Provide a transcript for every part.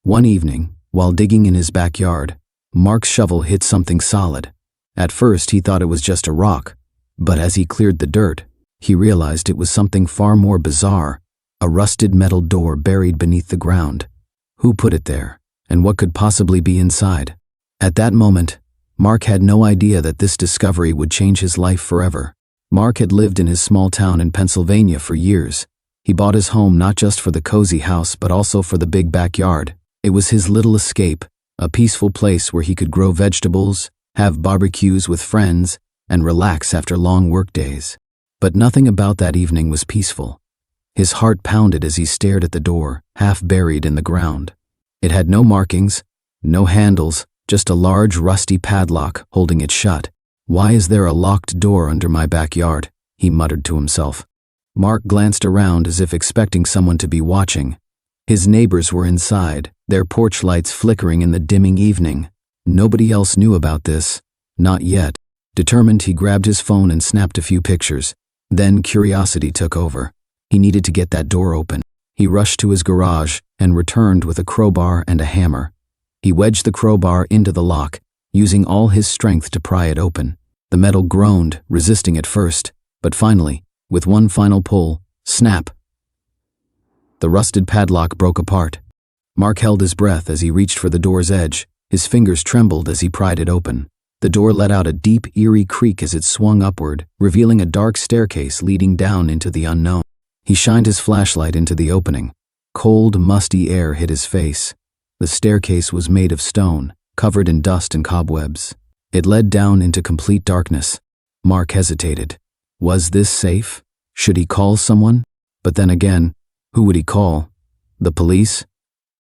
One evening, while digging in his backyard, Mark's shovel hit something solid. At first he thought it was just a rock, but as he cleared the dirt, he realized it was something far more bizarre, a rusted metal door buried beneath the ground. Who put it there, and what could possibly be inside? At that moment, Mark had no idea that this discovery would change his life forever. Mark had lived in his small town in Pennsylvania for years. He bought his home not just for the cozy house but also for the big backyard. It was his little escape, a peaceful place where he could grow vegetables, have barbecues with friends, and relax after long workdays. But nothing about that evening was peaceful. His heart pounded as he stared at the door, half buried in the ground. It had no markings, no handles, just a large rusty padlock holding it shut. "Why is there a locked door under my backyard?" he muttered to himself. Mark glanced around as if expecting someone to be watching. His neighbors were inside, their porch lights flickering in the dimming evening. Nobody else knew about this, not yet. Determined, he grabbed his phone and snapped a few pictures. Then curiosity took over. He needed to get that door open. He rushed to his garage and returned with a crowbar and a hammer. He wedged the crowbar into the lock, using all his strength to pry it open. The metal groaned, resisting at first, but finally, with one final pull, snap! The rusted padlock broke apart. Mark held his breath as he reached for the door's edge. His fingers trembled as he pried it open. The door let out a deep, eerie creak as it swung upward, revealing a dark staircase leading down into the unknown. He shined his flashlight into the opening. Cold, musty air hit his face. The staircase was made of stone, covered in dust and cobwebs. It led down into complete darkness. Mark hesitated. Was this safe? Should he call someone? But then again, who would he call? The police?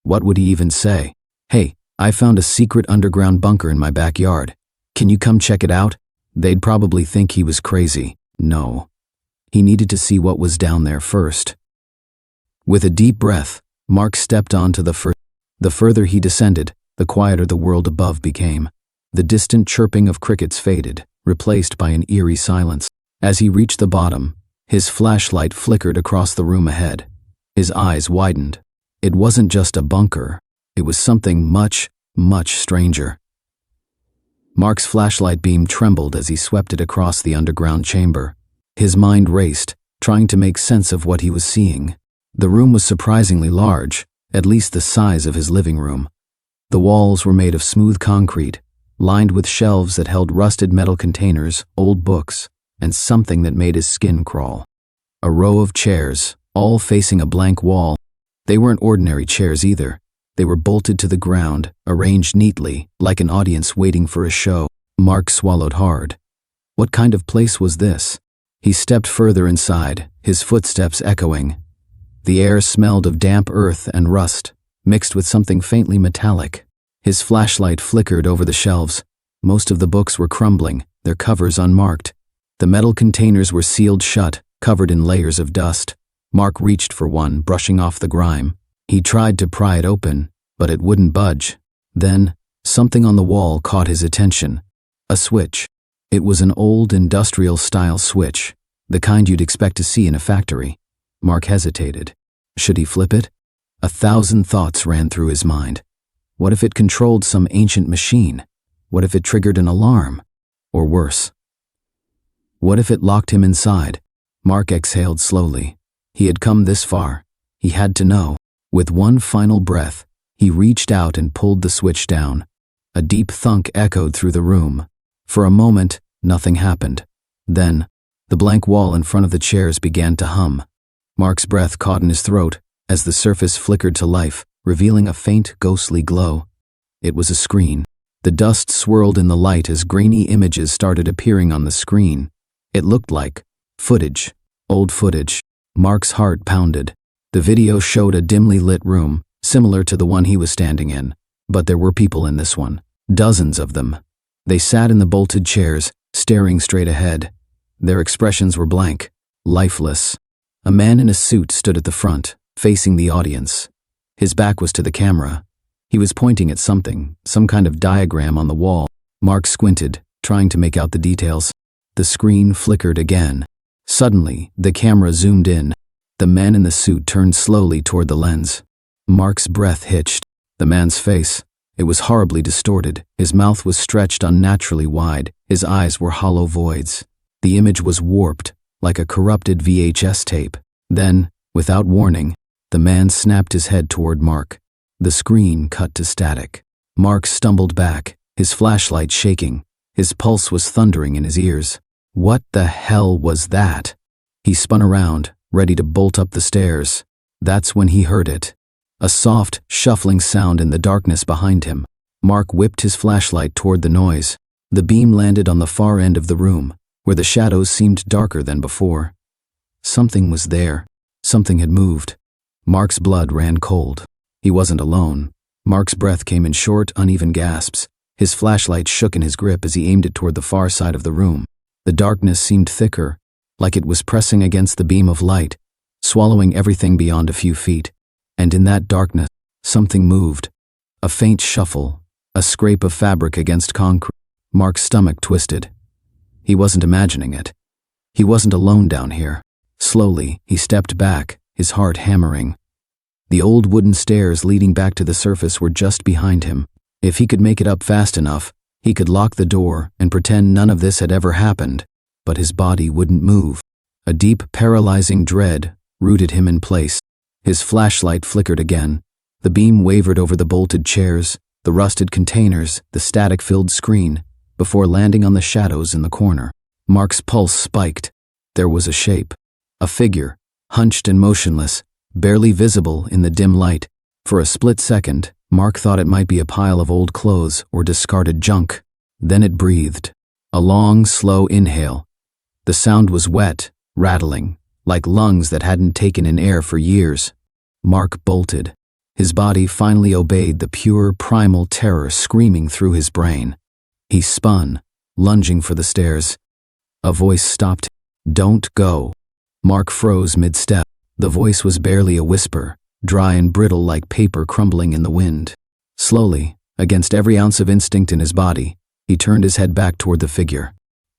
What would he even say? "Hey, I found a secret underground bunker in my backyard. Can you come check it out?" They'd probably think he was crazy. No. He needed to see what was down there first. With a deep breath, Mark stepped onto the first. The further he descended, the quieter the world above became. The distant chirping of crickets faded, replaced by an eerie silence. As he reached the bottom, his flashlight flickered across the room ahead. His eyes widened. It wasn't just a bunker. It was something much, much stranger. Mark's flashlight beam trembled as he swept it across the underground chamber. His mind raced, trying to make sense of what he was seeing. The room was surprisingly large, at least the size of his living room. The walls were made of smooth concrete, lined with shelves that held rusted metal containers, old books, and something that made his skin crawl. A row of chairs, all facing a blank wall. They weren't ordinary chairs either. They were bolted to the ground, arranged neatly, like an audience waiting for a show. Mark swallowed hard. What kind of place was this? He stepped further inside, his footsteps echoing. The air smelled of damp earth and rust, mixed with something faintly metallic. His flashlight flickered over the shelves. Most of the books were crumbling, their covers unmarked. The metal containers were sealed shut, covered in layers of dust. Mark reached for one, brushing off the grime. He tried to pry it open, but it wouldn't budge. Then, something on the wall caught his attention. A switch. It was an old industrial-style switch, the kind you'd expect to see in a factory. Mark hesitated. Should he flip it? 1,000 thoughts ran through his mind. What if it controlled some ancient machine? What if it triggered an alarm? Or worse, what if it locked him inside? Mark exhaled slowly. He had come this far. He had to know. With one final breath, he reached out and pulled the switch down. A deep thunk echoed through the room. For a moment, nothing happened. Then, the blank wall in front of the chairs began to hum. Mark's breath caught in his throat as the surface flickered to life, revealing a faint, ghostly glow. It was a screen. The dust swirled in the light as grainy images started appearing on the screen. It looked like footage, old footage. Mark's heart pounded. The video showed a dimly lit room, similar to the one he was standing in. But there were people in this one. Dozens of them. They sat in the bolted chairs, staring straight ahead. Their expressions were blank, lifeless. A man in a suit stood at the front, facing the audience. His back was to the camera. He was pointing at something, some kind of diagram on the wall. Mark squinted, trying to make out the details. The screen flickered again. Suddenly, the camera zoomed in. The man in the suit turned slowly toward the lens. Mark's breath hitched. The man's face, it was horribly distorted. His mouth was stretched unnaturally wide. His eyes were hollow voids. The image was warped, like a corrupted VHS tape. Then, without warning, the man snapped his head toward Mark. The screen cut to static. Mark stumbled back, his flashlight shaking. His pulse was thundering in his ears. What the hell was that? He spun around, ready to bolt up the stairs. That's when he heard it. A soft, shuffling sound in the darkness behind him. Mark whipped his flashlight toward the noise. The beam landed on the far end of the room, where the shadows seemed darker than before. Something was there. Something had moved. Mark's blood ran cold. He wasn't alone. Mark's breath came in short, uneven gasps. His flashlight shook in his grip as he aimed it toward the far side of the room. The darkness seemed thicker, like it was pressing against the beam of light, swallowing everything beyond a few feet. And in that darkness, something moved. A faint shuffle, a scrape of fabric against concrete. Mark's stomach twisted. He wasn't imagining it. He wasn't alone down here. Slowly, he stepped back, his heart hammering. The old wooden stairs leading back to the surface were just behind him. If he could make it up fast enough, he could lock the door and pretend none of this had ever happened. But his body wouldn't move. A deep, paralyzing dread rooted him in place. His flashlight flickered again. The beam wavered over the bolted chairs, the rusted containers, the static-filled screen, before landing on the shadows in the corner. Mark's pulse spiked. There was a shape. A figure, hunched and motionless, barely visible in the dim light. For a split second, Mark thought it might be a pile of old clothes or discarded junk. Then it breathed. A long, slow inhale. The sound was wet, rattling, like lungs that hadn't taken in air for years. Mark bolted. His body finally obeyed the pure, primal terror screaming through his brain. He spun, lunging for the stairs. A voice stopped. "Don't go." Mark froze mid-step. The voice was barely a whisper, dry and brittle like paper crumbling in the wind. Slowly, against every ounce of instinct in his body, he turned his head back toward the figure.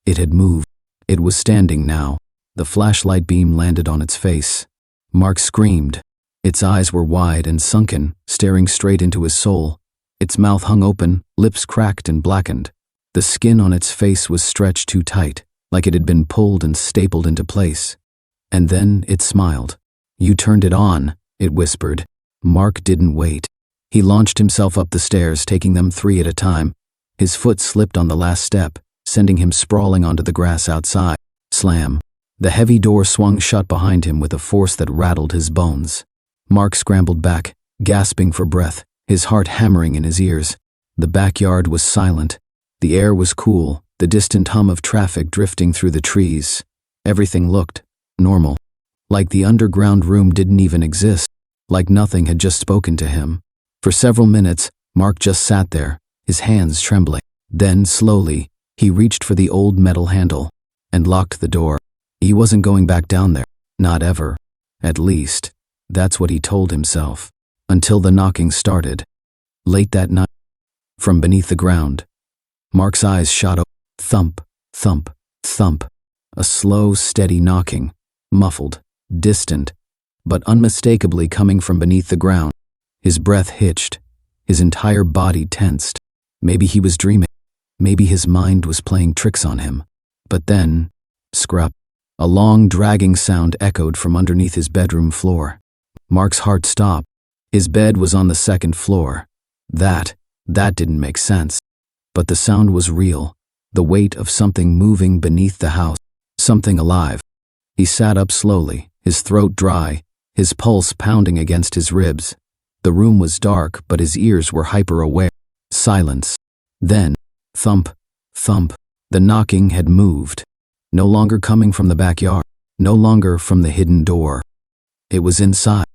It had moved. It was standing now. The flashlight beam landed on its face. Mark screamed. Its eyes were wide and sunken, staring straight into his soul. Its mouth hung open, lips cracked and blackened. The skin on its face was stretched too tight, like it had been pulled and stapled into place. And then it smiled. "You turned it on," it whispered. Mark didn't wait. He launched himself up the stairs, taking them 3 at a time. His foot slipped on the last step, sending him sprawling onto the grass outside. Slam. The heavy door swung shut behind him with a force that rattled his bones. Mark scrambled back, gasping for breath, his heart hammering in his ears. The backyard was silent. The air was cool, the distant hum of traffic drifting through the trees. Everything looked normal. Like the underground room didn't even exist. Like nothing had just spoken to him. For several minutes, Mark just sat there, his hands trembling. Then, slowly, he reached for the old metal handle and locked the door. He wasn't going back down there. Not ever. At least, that's what he told himself. Until the knocking started. Late that night, from beneath the ground, Mark's eyes shot open. Thump, thump, thump. A slow, steady knocking, muffled, distant, but unmistakably coming from beneath the ground. His breath hitched. His entire body tensed. Maybe he was dreaming. Maybe his mind was playing tricks on him. But then, scrap. A long, dragging sound echoed from underneath his bedroom floor. Mark's heart stopped. His bed was on the 2nd floor. That didn't make sense. But the sound was real. The weight of something moving beneath the house. Something alive. He sat up slowly, his throat dry, his pulse pounding against his ribs. The room was dark, but his ears were hyper-aware. Silence. Then, thump, thump. The knocking had moved. No longer coming from the backyard. No longer from the hidden door. It was inside.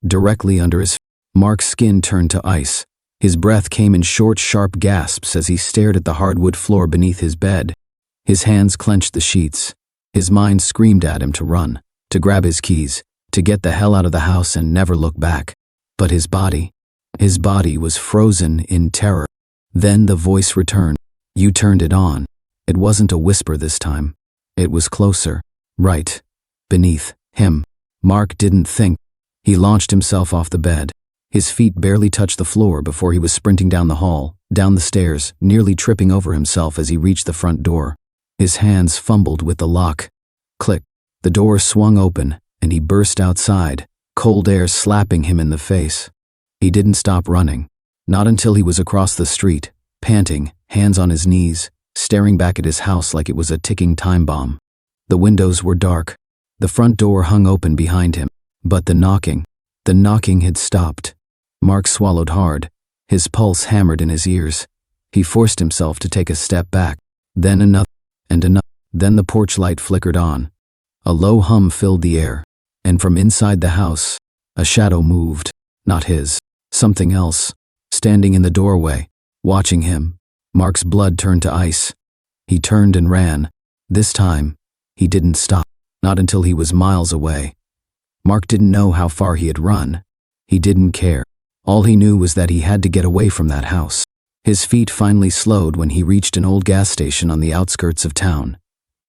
Directly under his feet. Mark's skin turned to ice. His breath came in short, sharp gasps as he stared at the hardwood floor beneath his bed. His hands clenched the sheets. His mind screamed at him to run, to grab his keys, to get the hell out of the house and never look back. But his body was frozen in terror. Then the voice returned. "You turned it on." It wasn't a whisper this time. It was closer, right beneath him. Mark didn't think. He launched himself off the bed. His feet barely touched the floor before he was sprinting down the hall, down the stairs, nearly tripping over himself as he reached the front door. His hands fumbled with the lock. Click. The door swung open, and he burst outside, cold air slapping him in the face. He didn't stop running. Not until he was across the street, panting, hands on his knees, staring back at his house like it was a ticking time bomb. The windows were dark. The front door hung open behind him. But the knocking had stopped. Mark swallowed hard. His pulse hammered in his ears. He forced himself to take a step back. Then another, and another. Then the porch light flickered on. A low hum filled the air. And from inside the house, a shadow moved. Not his. Something else. Standing in the doorway, watching him. Mark's blood turned to ice. He turned and ran. This time, he didn't stop. Not until he was miles away. Mark didn't know how far he had run. He didn't care. All he knew was that he had to get away from that house. His feet finally slowed when he reached an old gas station on the outskirts of town.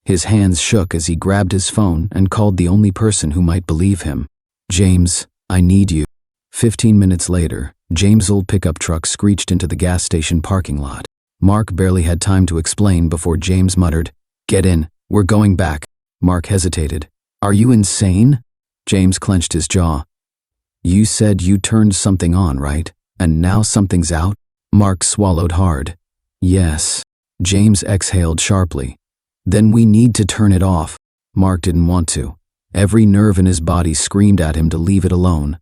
His hands shook as he grabbed his phone and called the only person who might believe him. "James, I need you." 15 minutes later, James' old pickup truck screeched into the gas station parking lot. Mark barely had time to explain before James muttered, "Get in, we're going back." Mark hesitated. "Are you insane?" James clenched his jaw. "You said you turned something on, right? And now something's out?" Mark swallowed hard. "Yes." James exhaled sharply. "Then we need to turn it off." Mark didn't want to. Every nerve in his body screamed at him to leave it alone.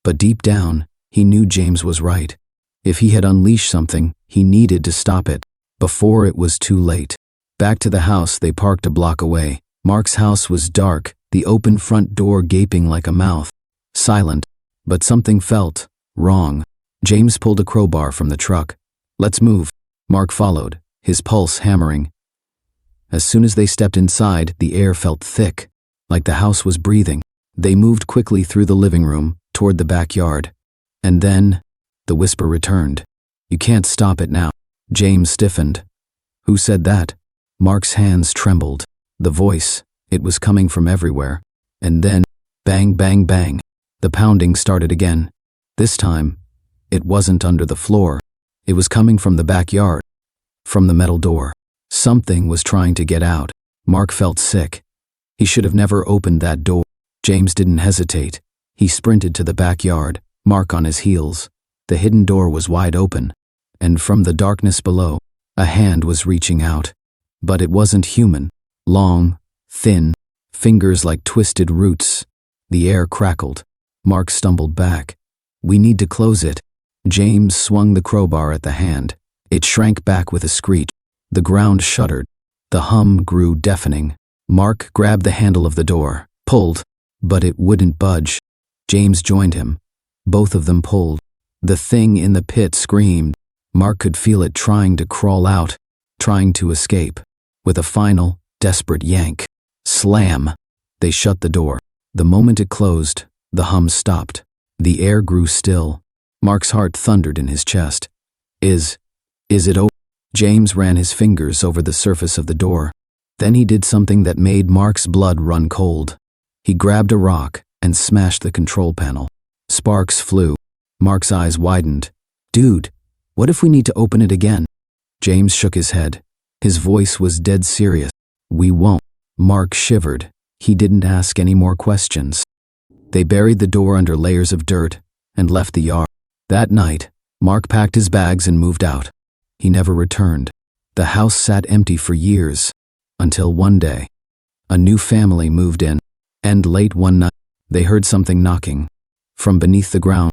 But deep down, he knew James was right. If he had unleashed something, he needed to stop it, before it was too late. Back to the house they parked a block away. Mark's house was dark, the open front door gaping like a mouth. Silent, but something felt wrong. James pulled a crowbar from the truck. "Let's move." Mark followed, his pulse hammering. As soon as they stepped inside, the air felt thick, like the house was breathing. They moved quickly through the living room, toward the backyard. And then, the whisper returned. "You can't stop it now." James stiffened. "Who said that?" Mark's hands trembled. The voice, it was coming from everywhere. And then, bang, bang, bang. The pounding started again. This time, it wasn't under the floor. It was coming from the backyard, from the metal door. Something was trying to get out. Mark felt sick. He should have never opened that door. James didn't hesitate. He sprinted to the backyard, Mark on his heels. The hidden door was wide open, and from the darkness below, a hand was reaching out. But it wasn't human. Long, thin, fingers like twisted roots. The air crackled. Mark stumbled back. "We need to close it." James swung the crowbar at the hand. It shrank back with a screech. The ground shuddered. The hum grew deafening. Mark grabbed the handle of the door, pulled, but it wouldn't budge. James joined him. Both of them pulled. The thing in the pit screamed. Mark could feel it trying to crawl out, trying to escape. With a final, desperate yank. Slam! They shut the door. The moment it closed, the hum stopped. The air grew still. Mark's heart thundered in his chest. Is it over? James ran his fingers over the surface of the door. Then he did something that made Mark's blood run cold. He grabbed a rock and smashed the control panel. Sparks flew. Mark's eyes widened. "Dude, what if we need to open it again?" James shook his head. His voice was dead serious. "We won't." Mark shivered. He didn't ask any more questions. They buried the door under layers of dirt and left the yard. That night, Mark packed his bags and moved out. He never returned. The house sat empty for years, until one day, a new family moved in, and late one night, they heard something knocking. From beneath the ground,